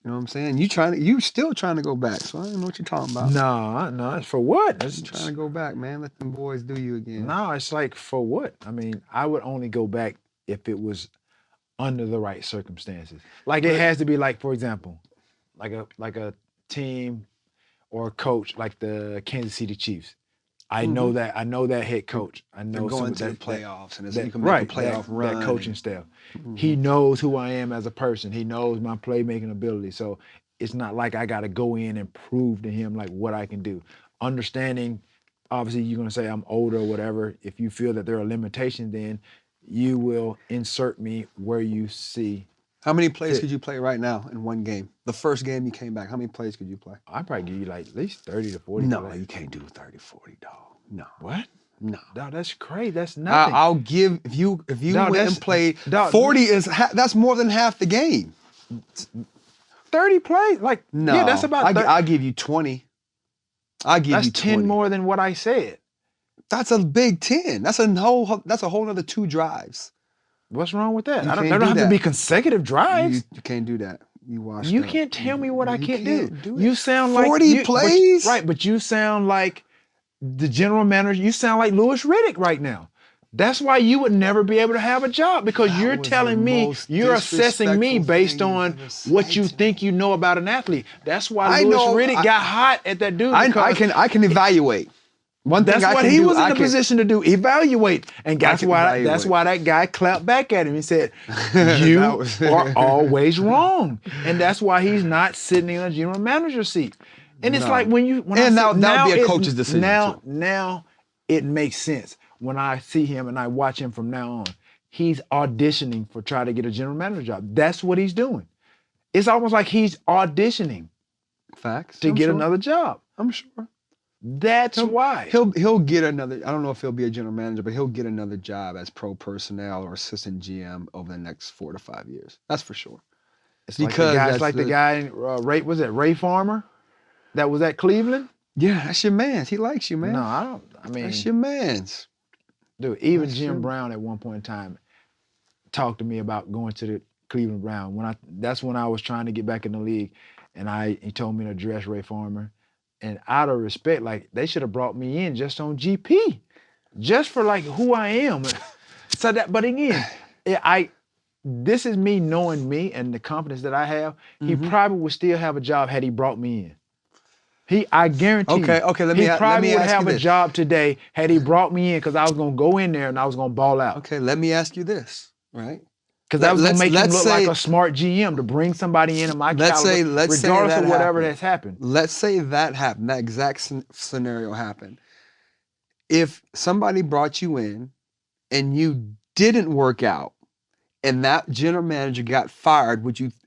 You know what I'm saying? You still trying to go back. So I don't know what you're talking about. No, for what? You trying to go back, man. Let them boys do you again. No, it's like for what? I mean, I would only go back if it was under the right circumstances. Like it has to be like, for example, like a team or a coach like the Kansas City Chiefs. I know that head coach. I know They're going some to of the that, playoffs, and that you can make right a playoff run. that coaching staff. He knows who I am as a person. He knows my playmaking ability. So it's not like I got to go in and prove to him like what I can do. Understanding, obviously, you're gonna say I'm older or whatever. If you feel that there are limitations, then you will insert me where you see. How many plays could you play right now in one game? The first game you came back, how many plays could you play? I'd probably give you like at least 30 to 40. No, plays. you can't do 30, 40, dog. No. What? No. Dog, that's crazy. That's nothing. I'll give if you Dog, went and played 40 is that's more than half the game. 30 plays? Like, No. yeah, that's about I'll give you 20. I'll give that's you 20. 10 more than what I said. That's a big 10. That's a whole other 2 drives. What's wrong with that? You I don't, can't they don't do have to that. be consecutive drives. You can't do that. You can't tell me what I can't do. it. You sound like 40 plays? But you sound like the general manager. You sound like Louis Riddick right now. That's why you would never be able to have a job because you're telling me, you're assessing me based on what you think you know about an athlete. That's why Louis Riddick got hot at that dude. I can evaluate. One thing that's what he was in a position to do, evaluate. And that's why that guy clapped back at him and said, you are always wrong. And that's why he's not sitting in a general manager seat. And it's like that would be a coach's decision. Now it makes sense. When I see him and I watch him from now on, he's auditioning for trying to get a general manager job. That's what he's doing. It's almost like he's auditioning to get another job. I'm sure. That's why. He'll get another, I don't know if he'll be a general manager, but he'll get another job as pro personnel or assistant GM over the next 4 to 5 years. That's for sure. It's because like the guy, was it Ray Farmer that was at Cleveland? Yeah, that's your man's. He likes you, man. No, I don't. I mean, that's your man's. Dude, even Jim Brown at one point in time talked to me about going to the Cleveland Brown. That's when I was trying to get back in the league, and he told me to address Ray Farmer. And out of respect, like they should have brought me in just on GP, just for like who I am. But again, this is me knowing me and the confidence that I have. He probably would still have a job had he brought me in. I guarantee. Okay. He probably would have a job today had he brought me in because I was gonna go in there and I was gonna ball out. Okay, let me ask you this, right? Because that was gonna make him look like a smart GM to bring somebody in my caliber, regardless of whatever that's happened. Let's say that happened, that exact scenario happened. If somebody brought you in and you didn't work out and that general manager got fired,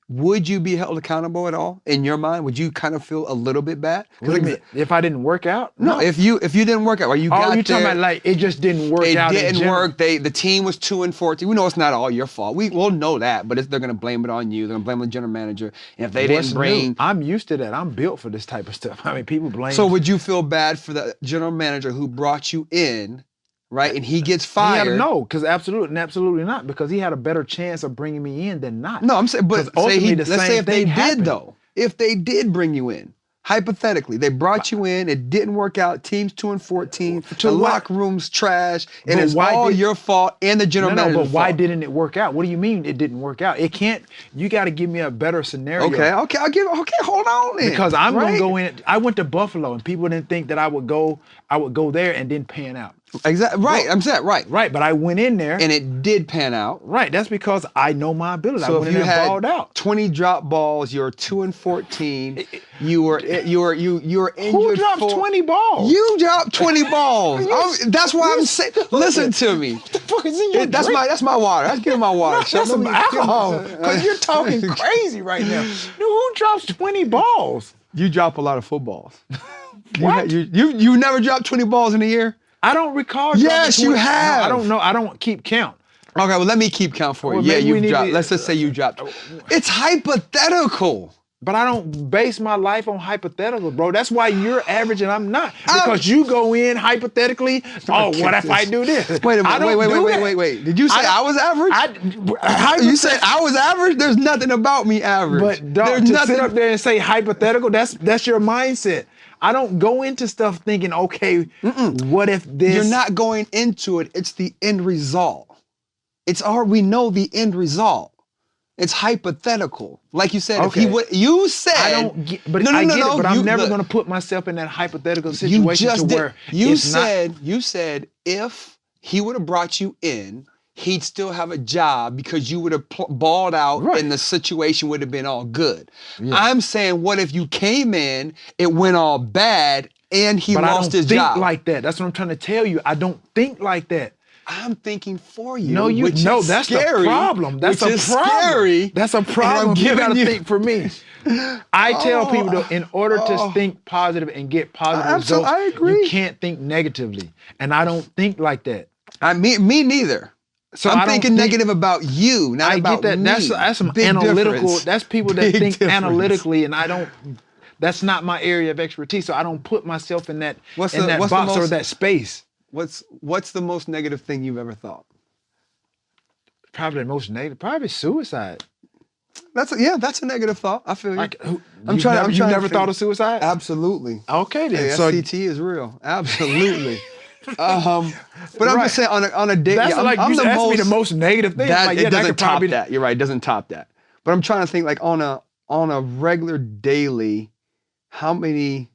would you be held accountable at all in your mind? Would you kind of feel a little bit bad? What do you mean? If I didn't work out? No, if you didn't work out, or you got there. Oh, you're talking about like it just didn't work out. It didn't work. The team was 2-14. We know it's not all your fault. We'll know that, but they're gonna blame it on you. They're gonna blame the general manager. And if they didn't bring, I'm used to that. I'm built for this type of stuff. I mean, people blame. So would you feel bad for the general manager who brought you in? Right, and he gets fired. No, because absolutely not, because he had a better chance of bringing me in than not. No, I'm saying, but let's say if they did though, if they did bring you in, hypothetically, they brought you in, it didn't work out, team's 2-14, the locker room's trash, and it's all your fault and the general manager's fault. But why didn't it work out? What do you mean it didn't work out? It can't. You got to give me a better scenario. Okay, hold on then. Because I'm gonna go in. I went to Buffalo, and people didn't think that I would go there and didn't pan out. Exactly. Right. Well, I'm saying right. But I went in there and it did pan out. Right. That's because I know my ability. So I went if you in there and balled had out. 20 drop balls, you're 2-14. You were injured. Who drops 20 balls? You dropped 20 balls. That's why I'm saying. Listen to me. What the fuck is in your drink? That's my water. Let's give me my water. That's some alcohol. Because you're talking crazy right now. Dude, who drops 20 balls? You drop a lot of footballs. What? You never dropped 20 balls in a year? I don't recall. Yes, you have. No, I don't know. I don't keep count. Okay, well, let me keep count for you. Yeah, you've dropped. Let's just say you dropped. It's hypothetical. But I don't base my life on hypotheticals, bro. That's why you're average and I'm not. Because you go in hypothetically, oh, what if I do this? Wait a minute, wait. Did you say I was average? You said I was average? There's nothing about me average. But dog, to sit up there and say hypothetical, that's your mindset. I don't go into stuff thinking, okay, what if this? You're not going into it. It's the end result. We know the end result. It's hypothetical. Like you said, Okay. if he would, you said. I don't get, but I get it, but I'm never going to put myself in that hypothetical situation where you said if he would have brought you in, he'd still have a job because you would have balled out and the situation would have been all good. Yeah. I'm saying, what if you came in, it went all bad, and he lost his job? I don't think like that. That's what I'm trying to tell you. I don't think like that. I'm thinking for you. No, that's scary, the problem. That's a problem. Scary, that's a problem. You gotta think for me. I tell people though, in order to think positive and get positive results, I agree. You can't think negatively. And I don't think like that. Me neither. So I'm thinking negative about you, not about me. That's some big analytical. Difference. That's people that think analytically, and I don't. That's not my area of expertise. So I don't put myself in that box or that space. What's the most negative thing you've ever thought? Probably the most negative. Probably suicide. That's a negative thought. I feel you. You never thought of suicide? Absolutely. Okay then. So SCT is real. Absolutely. But I'm just saying on a day. That's I'm you asked me the most negative thing. It doesn't top that. You're right. It doesn't top that. But I'm trying to think like on a regular daily, how many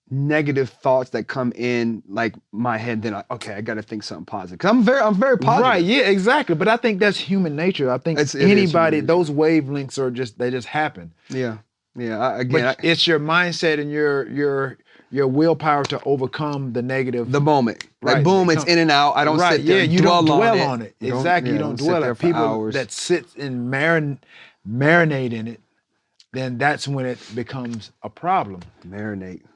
negative thoughts that come in like my head, then I got to think something positive. Cause I'm very positive. Right, yeah, exactly. But I think that's human nature. I think anybody, those wavelengths are they just happen. Yeah. It's your mindset and your willpower to overcome the negative. The moment. Like boom, it's in and out. I don't sit there and you don't dwell on it. Exactly, you don't dwell on it. People that sit and marinate in it, then that's when it becomes a problem. Marinate.